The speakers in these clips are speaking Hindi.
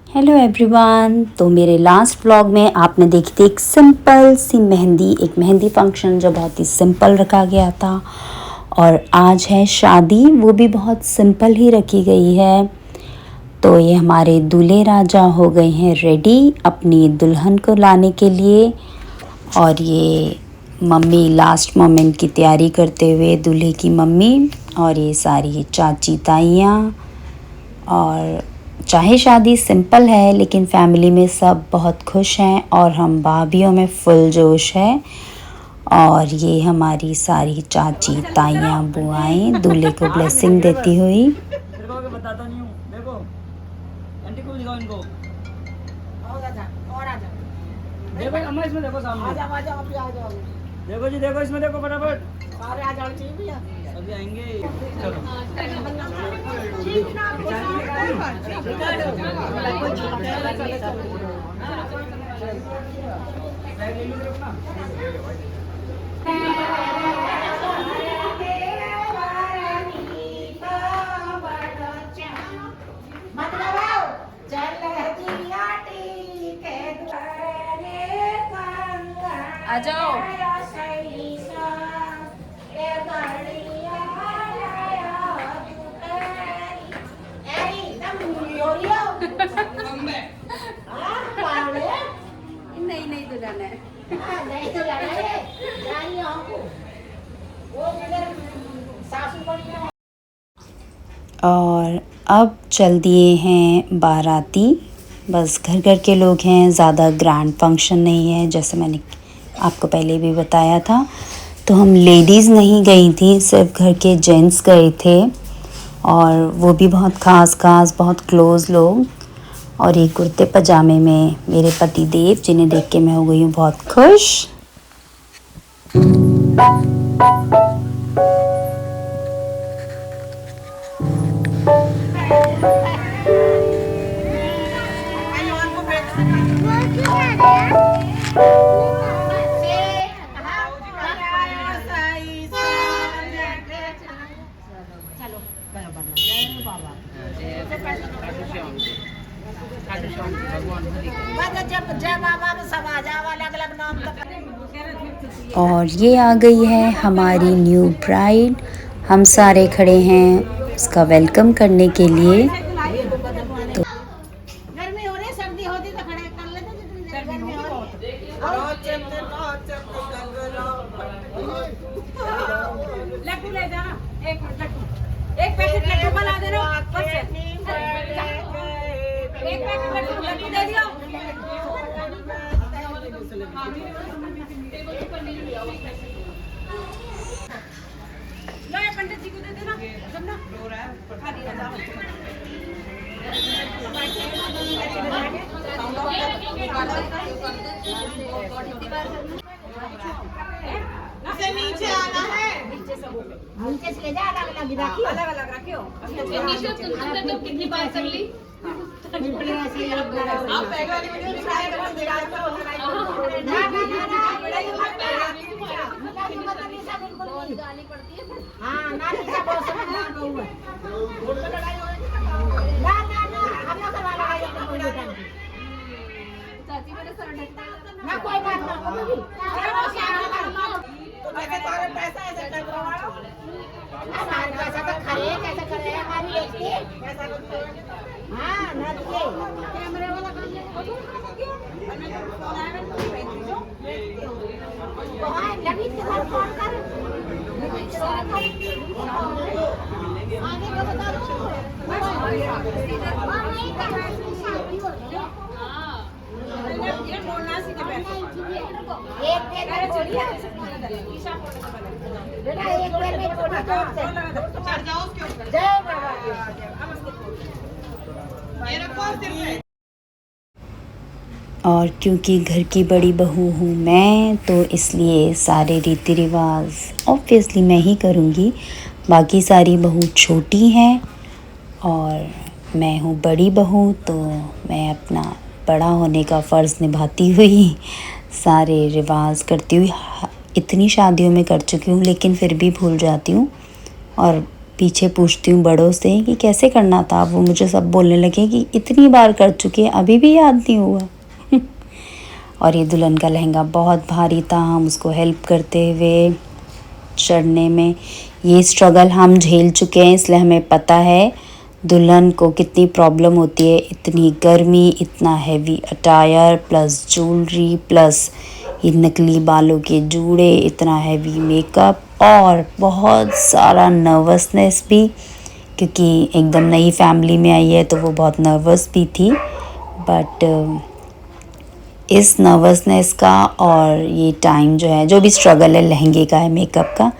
Hello everyone. तो मेरे लास्ट व्लॉग में आपने देखी थी एक सिंपल सी मेहंदी, एक मेहंदी फंक्शन जो बहुत ही सिंपल रखा गया था। और आज है शादी, वो भी बहुत सिंपल ही रखी गई है। तो ये हमारे दूल्हे राजा हो गए हैं रेडी अपनी दुल्हन को लाने के लिए। और ये मम्मी लास्ट मोमेंट की तैयारी करते हुए, दूल्हे की मम्मी और ये सारी चाची ताइयाँ। और चाहे शादी सिंपल है लेकिन फैमिली में सब बहुत खुश हैं और हम भाभीयों में फुल जोश है। और ये हमारी सारी चाची ताइयाँ बुआएं दूल्हे को ब्लेसिंग देती हुई। बताता नहीं हूँ, देखो आंटी को दिखाओ इनको। देखो अम्मा इसमें देखो सामने। आ जाओ अभी आ जाओ। देखो जी देखो इसमें देखो फटाफट। अरे आ जाओ चाहिए भैया। अभी आएंगे। चलो। आ जाओ। नहीं नहीं दुल्हन है। और अब चल दिए हैं बाराती। बस घर घर के लोग हैं, ज़्यादा ग्रैंड फंक्शन नहीं है जैसे मैंने आपको पहले भी बताया था। तो हम लेडीज़ नहीं गई थी, सिर्फ घर के जेंट्स गए थे और वो भी बहुत ख़ास बहुत क्लोज़ लोग। और ये कुर्ते पजामे में मेरे पति देव, जिन्हें देख के मैं हो गई हूँ बहुत खुश। और ये आ गई है हमारी न्यू ब्राइड। हम सारे खड़े हैं उसका वेलकम करने के लिए। तो गर्मी हो रही, सर्दी होती तो खड़े कर लेते। गर्मी हो रही लड्डू ले जाना, एक पैकेट लड्डू बना दे रहा हूँ। एक पैकेट लड्डू दे दिया। लो ये पंडित जी को दे देना, समझना खाली रह जाओ। नीचे आना है, नीचे से ले जा, अलग अलग रखियो, अलग अलग रखियो। तो कितनी बार कर ली? आप बैग वाली वीडियो दिखाया करो, दिखाया करो। गाली पड़ती है। हाँ ना सब ना बहु हम लोग करवा लगाइए अपने कोई बेटा चाची मेरे सर ढकता ना कोई बात ना कभी भी तो जैसे तुम्हारे पैसा ऐसे कर दो हमारे पैसा तो खरे कैसे कर रहे हैं हमारी बेटी पैसा हाँ ना दिए कैमरे वाला वहाँ लगी के साथ फोन कर आगे का बता दो। ये बोलना सीधे एक बेटा छोड़िए बेटा, एक बार में छोड़ चढ़ जाओ उसके ऊपर। जय बाबा ये रखो सिर पे। और क्योंकि घर की बड़ी बहू हूँ मैं, तो इसलिए सारे रीति रिवाज ऑब्वियसली मैं ही करूँगी। बाकी सारी बहू छोटी हैं और मैं हूँ बड़ी बहू, तो मैं अपना बड़ा होने का फ़र्ज़ निभाती हुई सारे रिवाज करती हुई इतनी शादियों में कर चुकी हूँ लेकिन फिर भी भूल जाती हूँ। और पीछे पूछती हूँ बड़ों से कि कैसे करना था, वो मुझे सब बोलने लगे कि इतनी बार कर चुके हैं अभी भी याद नहीं हुआ। और ये दुल्हन का लहंगा बहुत भारी था, हम उसको हेल्प करते हुए चढ़ने में, ये स्ट्रगल हम झेल चुके हैं, इसलिए हमें पता है दुल्हन को कितनी प्रॉब्लम होती है। इतनी गर्मी, इतना heavy attire, plus jewellery, plus ये नकली बालों के जूड़े, इतना हैवी मेकअप और बहुत सारा नर्वसनेस भी, क्योंकि एकदम नई फैमिली में आई है तो वो बहुत नर्वस भी थी। बट इस नर्वसनेस का और ये टाइम जो है, जो भी स्ट्रगल है लहंगे का है, मेकअप का,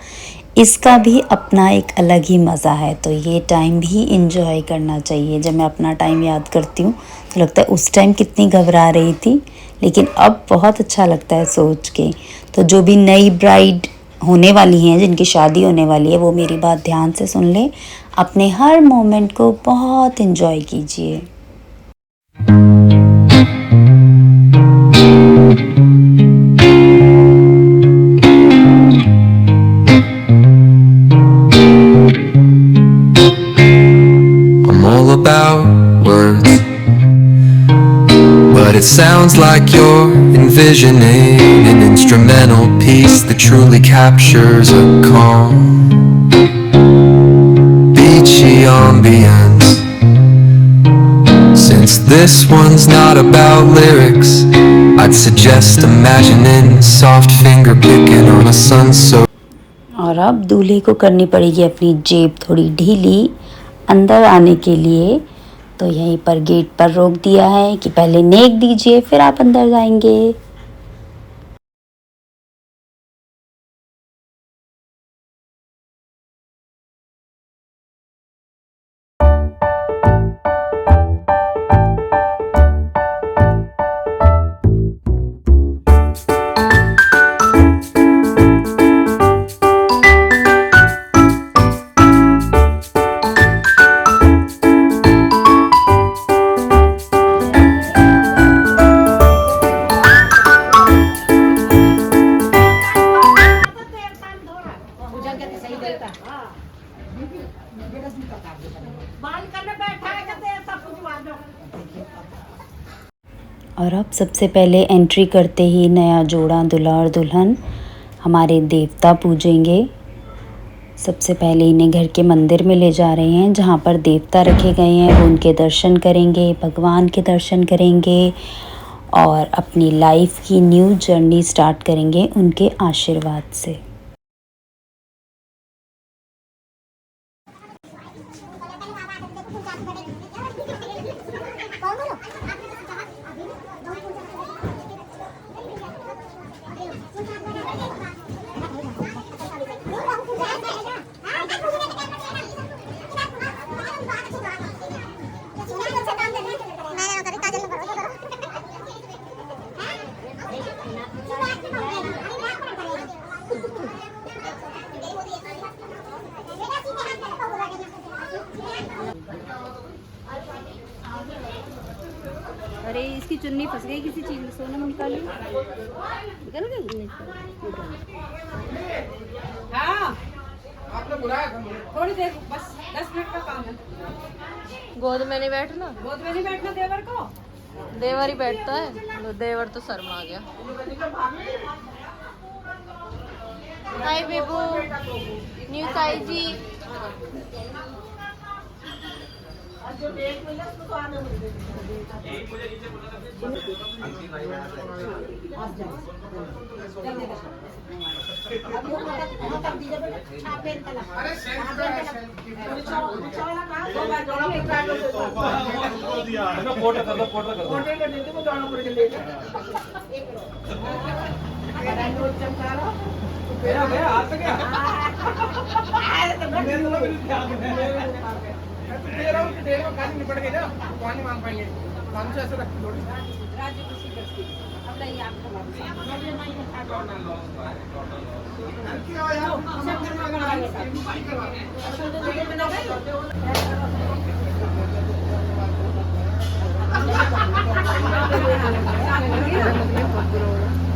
इसका भी अपना एक अलग ही मज़ा है। तो ये टाइम भी इंजॉय करना चाहिए। जब मैं अपना टाइम याद करती हूँ तो लगता है उस टाइम कितनी घबरा रही थी, लेकिन अब बहुत अच्छा लगता है सोच के। तो जो भी नई ब्राइड होने वाली हैं, जिनकी शादी होने वाली है, वो मेरी बात ध्यान से सुन ले, अपने हर मोमेंट को बहुत इंजॉय कीजिए। But it sounds like you're envisioning an instrumental piece that truly captures a calm, beachy ambience. Since this one's not about lyrics, I'd suggest imagining soft finger picking on a sun-soaked. और अब दूल्हे को करनी पड़ेगी अपनी जेब थोड़ी ढीली अंदर आने के लिए। तो यहीं पर गेट पर रोक दिया है कि पहले नेक दीजिए फिर आप अंदर जाएंगे। और अब सबसे पहले एंट्री करते ही नया जोड़ा दूल्हा और दुल्हन हमारे देवता पूजेंगे। सबसे पहले इन्हें घर के मंदिर में ले जा रहे हैं, जहाँ पर देवता रखे गए हैं। वो उनके दर्शन करेंगे, भगवान के दर्शन करेंगे और अपनी लाइफ की न्यू जर्नी स्टार्ट करेंगे उनके आशीर्वाद से। अरे इसकी चुन्नी फंस गई किसी चीज में, सोना में निकाली, निकल गई। हाँ थोड़ी देर, बस 10 मिनट का काम है। गोद में नहीं बैठना, गोद में नहीं बैठना देवर को, देवर ही बैठता है। देवर तो शर्मा गया। हाय बेबू, न्यू साई जी। निपट गई ना, पानी मांग पाएंगे, 500 ऐसे रख थोड़ी।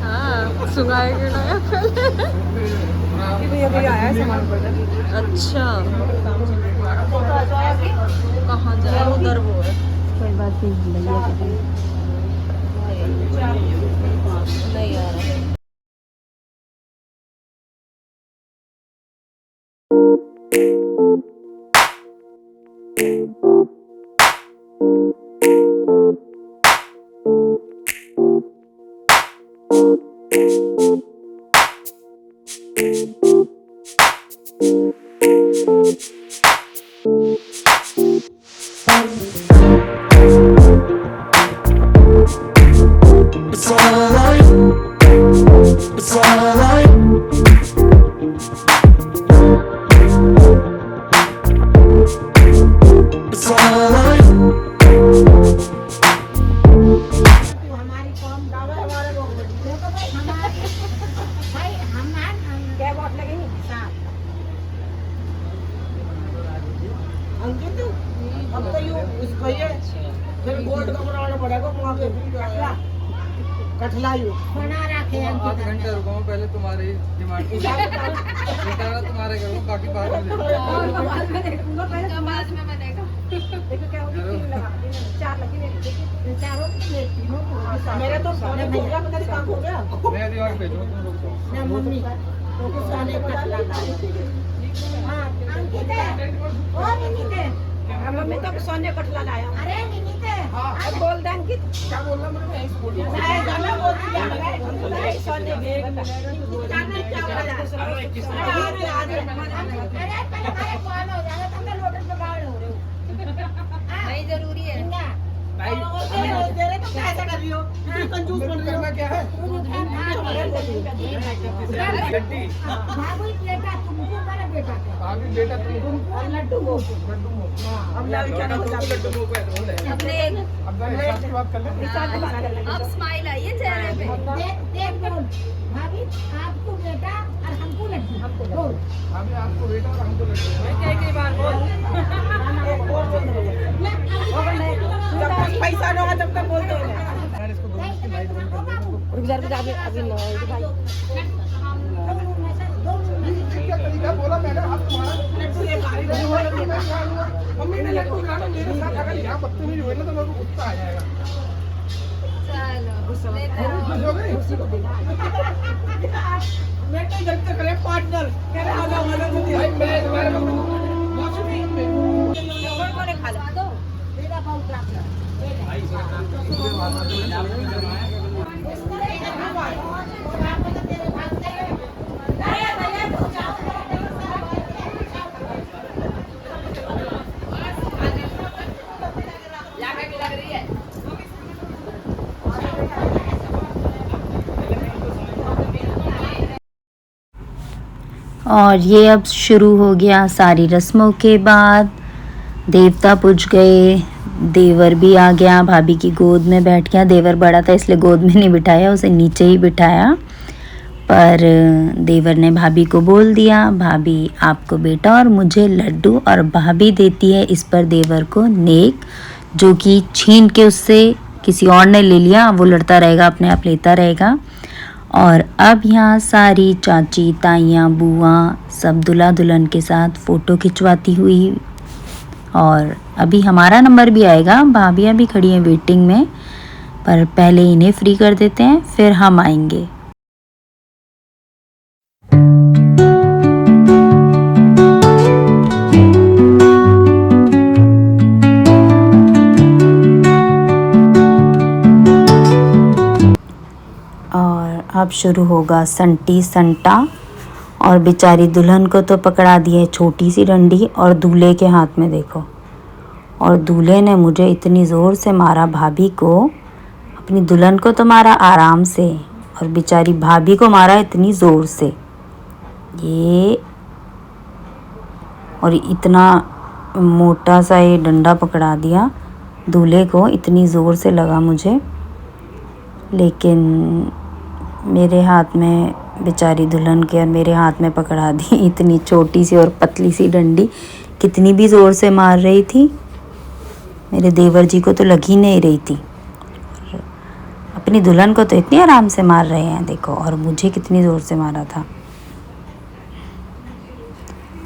हाँ सुनाएगी ना। अच्छा कहाँ जाए उधर वो है कोई बात नहीं भैया के लिए। नहीं आ रहा It's alright. It's alright. It's alright. तू हमारी कौम डालो हमारे को देखो भाई हमारी भाई क्या बात लगेगी साहब अंकित अब तो यू इसको ये फिर गोल्ड का बनाना पड़ेगा वहाँ पे कठला यू बना रखे आध घंटे रुको पहले तुम्हारी डिमांड तुम्हारे करो बाकी बाद में देखो। बाद में बनेगा। देखो क्या होगी 3 लगा देना 4 लगी मेरी चारों की तीनों मेरे तो सोने भैया पता नहीं काम हो गया मैं यदि और भेजूँ तुम लोग को। ना मम्मी तो सोने कठला हाँ अंकित ओ निनीते मम्मी तो सोने कठला लाया अरे निनीते हाँ गोल्डन की क्या बोल रहा मैं नहीं बोल रहा गाना बोलती है सोने जाना क्या बोला अरे पहले कौन हो जाएगा तुम लोटस पे गाड़ हो रहे हो नहीं जरूरी है। दे रहे तो कैसा कर रही हो कंजूस बन रही हो क्या है बाबू बेटा तुमको मेरा बेटा आगे बेटा तुम और लड्डू को अब लड्डू को अपने अब हिसाब की बात कर ले अब स्माइल आई है चेहरे पे। देख बोल भाभी आपको बेटा और हमको लड्डू बोल हमें आपको बेटा और हमको लड्डू कई बार बोल जब तक पैसा ना हो तब तक बोलते हैं यार इसको दो इसकी लाइट बंद कर दे अभी भाई क्या तरीका बोला मैंने आप तुम्हारा मम्मी ने लड्डू खाना मेरे साथ अगर यहाँ बदतमीजी हुई ना तो मेरे को गुस्सा आ जाएगा। चलो लेते खुश हो गई मैं तो जब तक करे पार्टनर कह रहा वाला तो भाई मैं तुम्हारे खा दो। मेरा बहुत रखना और ये अब शुरू हो गया सारी रस्मों के बाद देवता पूज गए, देवर भी आ गया, भाभी की गोद में बैठ गया। देवर बड़ा था इसलिए गोद में नहीं बिठाया, उसे नीचे ही बिठाया। पर देवर ने भाभी को बोल दिया, भाभी आपको बेटा और मुझे लड्डू, और भाभी देती है इस पर देवर को नेक, जो कि छीन के उससे किसी और ने ले लिया, वो लड़ता रहेगा, अपने आप लेता रहेगा। और अब यहाँ सारी चाची ताइयाँ बुआ सब दुल्हा दुल्हन के साथ फ़ोटो खिंचवाती हुई। और अभी हमारा नंबर भी आएगा, भाभियाँ भी खड़ी हैं वेटिंग में, पर पहले इन्हें फ्री कर देते हैं फिर हम आएंगे। और अब शुरू होगा संटी संटा। और बेचारी दुल्हन को तो पकड़ा दी है छोटी सी डंडी, और दूल्हे के हाथ में देखो। और दूल्हे ने मुझे इतनी ज़ोर से मारा भाभी को, अपनी दुल्हन को तो मारा आराम से, और बेचारी भाभी को मारा इतनी ज़ोर से। ये और इतना मोटा सा ये डंडा पकड़ा दिया दूल्हे को, इतनी ज़ोर से लगा मुझे। लेकिन मेरे हाथ में बेचारी दुल्हन के और मेरे हाथ में पकड़ा दी इतनी छोटी सी और पतली सी डंडी। कितनी भी ज़ोर से मार रही थी, मेरे देवर जी को तो लग ही नहीं रही थी। अपनी दुल्हन को तो इतनी आराम से मार रहे हैं देखो, और मुझे कितनी ज़ोर से मारा था।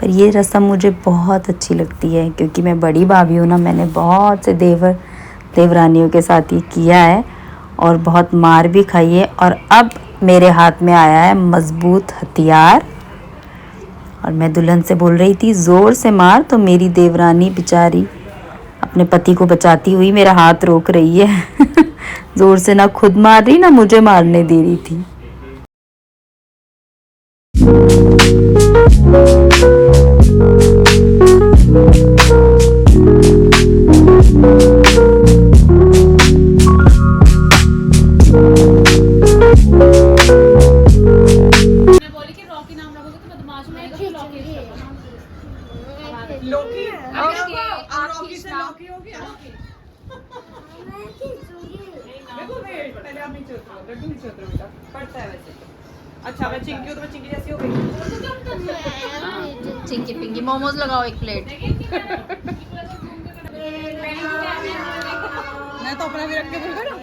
पर ये रस्म मुझे बहुत अच्छी लगती है क्योंकि मैं बड़ी भाभी हूँ ना। मैंने बहुत से देवरानियों के साथ ये किया है और बहुत मार भी खाई है। और अब मेरे हाथ में आया है मज़बूत हथियार और मैं दुल्हन से बोल रही थी ज़ोर से मार, तो मेरी देवरानी बेचारी अपने पति को बचाती हुई मेरा हाथ रोक रही है। ज़ोर से ना खुद मार रही ना मुझे मारने दे रही थी। लौकी लौकी से लौकी हो गया। देखो पहले आप नीचे उतरो, लड्डू नीचे उतरो बेटा, पड़ता है वैसे। अच्छा मैं चिंकी हूँ तो मैं चिंकी जैसी हो गई। चिंकी पिंकी मोमोज लगाओ एक प्लेट। मैं तो अपना भी रख के दूंगा ना।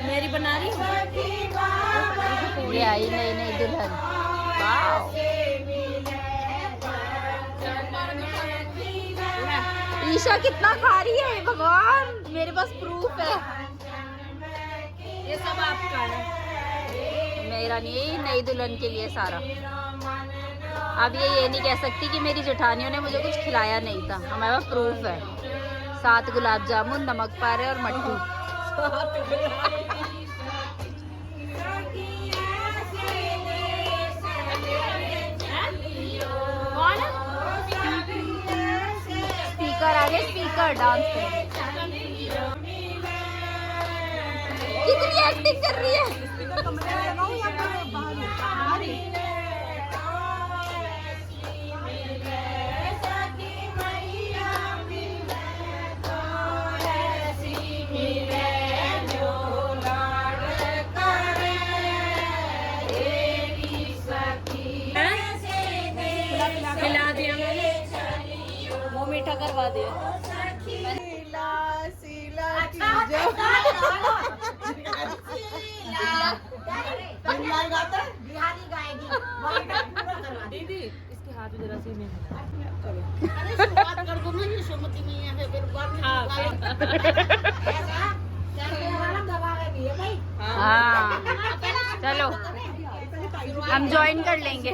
मेरी बना रही ये आई नई नई दुल्हन। वाओ ईशा कितना खा रही है भगवान, मेरे पास प्रूफ है। ये सब आपका है, मेरा नहीं, यही नई दुल्हन के लिए सारा। अब ये नहीं कह सकती कि मेरी जेठानियों ने मुझे कुछ खिलाया नहीं था, हमारे पास प्रूफ है। 7 गुलाब जामुन, नमक पारे और मट्ठू। स्पीकर आगे, स्पीकर डांस कर। कितनी एक्टिंग कर रही है। खिला दिया मैंने, वो मीठा करवा दिया। दीदी इसके हाथ में जरा सी में कर दो ना, ये सुमति मैया है फिर हाँ चलो हम ज्वाइन कर लेंगे।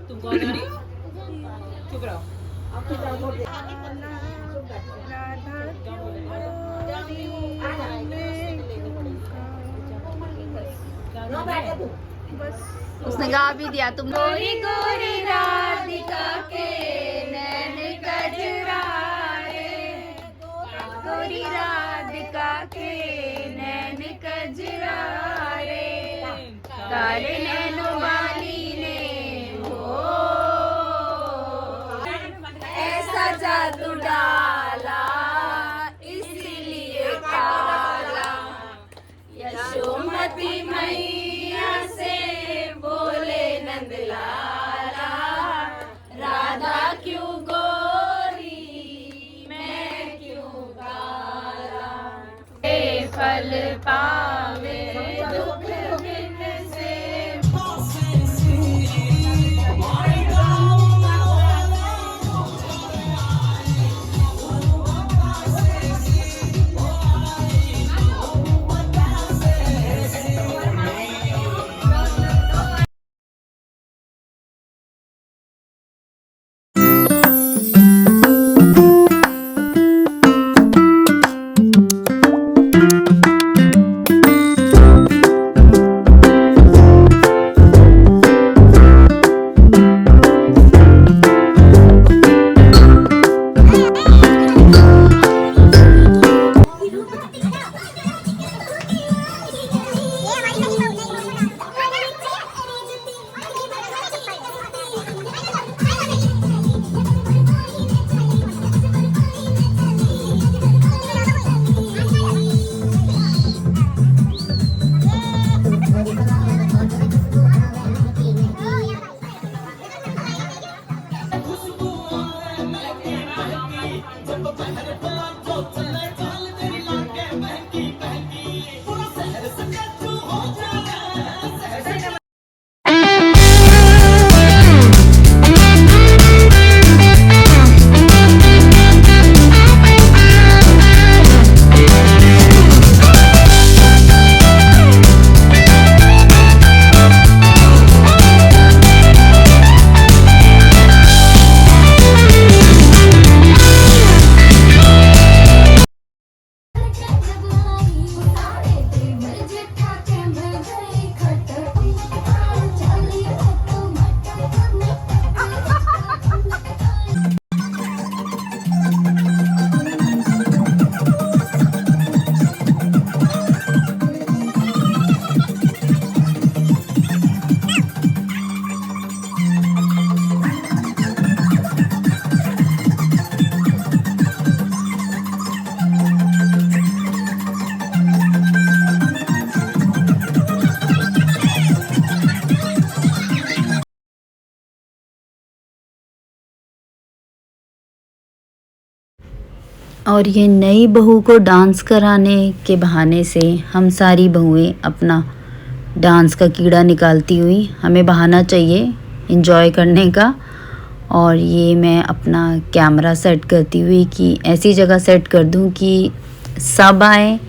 तुम कौन आ रही हो? चुप रहो। उसने गा भी दिया। तुम गोरी गोरी राधिका के नैन कजरारे, गोरी राधिका के नैन कजरारे, काले नैनो वाली ने हो ऐसा जादू डाला, इसलिए काला। यशोमती मैया से बोले नंदलाला, फल पावे दुख बिन से। और ये नई बहू को डांस कराने के बहाने से हम सारी बहुएं अपना डांस का कीड़ा निकालती हुई, हमें बहाना चाहिए एंजॉय करने का। और ये मैं अपना कैमरा सेट करती हुई कि ऐसी जगह सेट कर दूं कि सब आए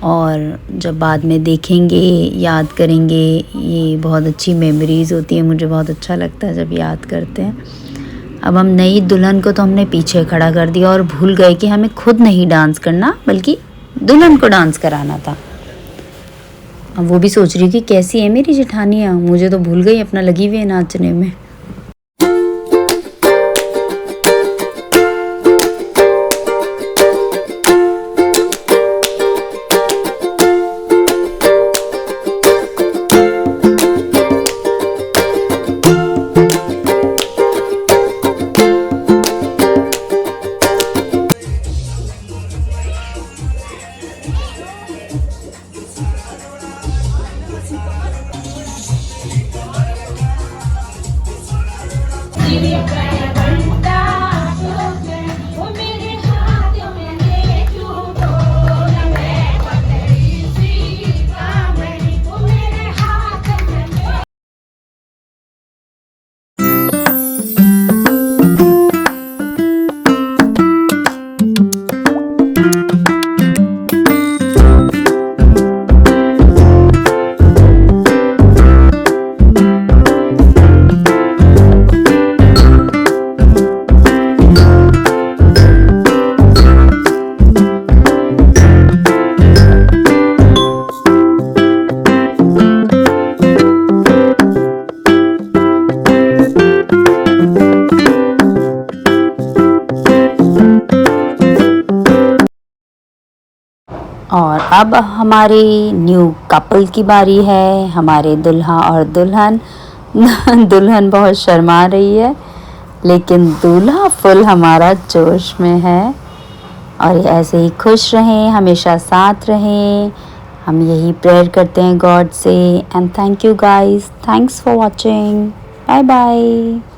और जब बाद में देखेंगे याद करेंगे। ये बहुत अच्छी मेमोरीज़ होती है, मुझे बहुत अच्छा लगता है जब याद करते हैं। अब हम नई दुल्हन को तो हमने पीछे खड़ा कर दिया और भूल गए कि हमें खुद नहीं डांस करना बल्कि दुल्हन को डांस कराना था। अब वो भी सोच रही कि कैसी है मेरी जेठानियाँ, मुझे तो भूल गई, अपना लगी हुई है नाचने में। और अब हमारी न्यू कपल की बारी है, हमारे दुल्हा और दुल्हन। दुल्हन बहुत शर्मा रही है लेकिन दूल्हा फुल हमारा जोश में है। और ऐसे ही खुश रहें, हमेशा साथ रहें, हम यही प्रेयर करते हैं गॉड से। And thank you guys, thanks for watching, bye bye.